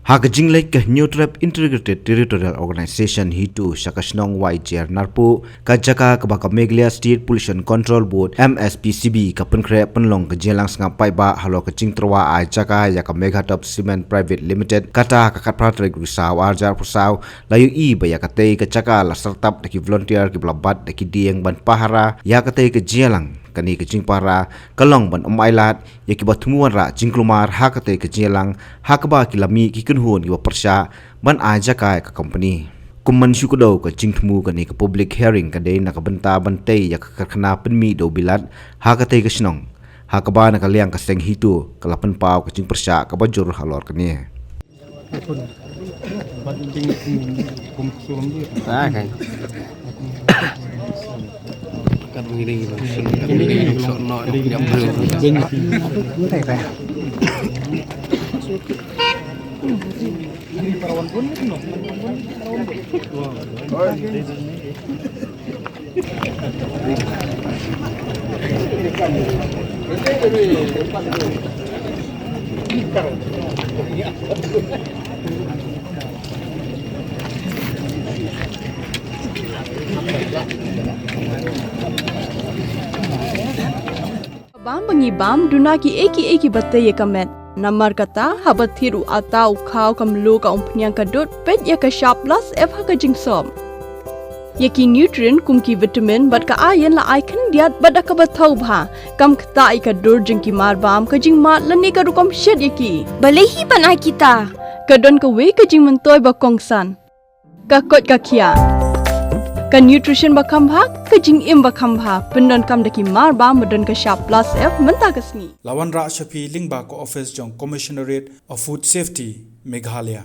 Hakajing like ke New Trap Integrated Territorial Organization hitu sakasnong YJR narpu kajaka kabaka Meghalaya State Pollution Control Board MSPCB kapenkre penlong ke jelang sengapai ba halo kecing terwa ajaka ya ka Megatop Cement Private Limited kata kakat pratrik risau arjar pusau layu I ba ya katei kacaka la startup daki volunteer ki blabat daki dieng ban pahara ya katei ke jelang kani kecing para kalong ban omailat ya ki batumuan ra jingklumar hakate ke jelang hakba kilami ki kunhun ki persya ban aja kai ka company kumman syukudo ka jingtmu kani ka public hearing ka dei nak benta bantai ya ka khana penmi do bilat hakate ke snong hakba nak liang ka seng hitu kalapan pau ka jing persya ka bajur halor kani kan mengiring gitu. Sono yang belum. Bam bangi bam duna ki eki batte ye kamet namar kata habat thiru atau khau kamlu ka umpnyang kadut pet ya ka sharp plus f ha ka jingsom yaki nutrient kum ki vitamin bat ka iron la icon diat bat ka bathau bha kam khta I ka dur jingki mar bam ka jing mat lani ka rukom shed yaki balehi banai kita ka don ka we ka jing mentoy ba kongsan ka kot ka khia ka nutrition bakam bha ka jing im bakam bha pendon kam daki mar ba modon ka sharp plus f menta kasni Lawan Ra Shafi Lingba ko office jong Commissionerate of Food Safety Meghalaya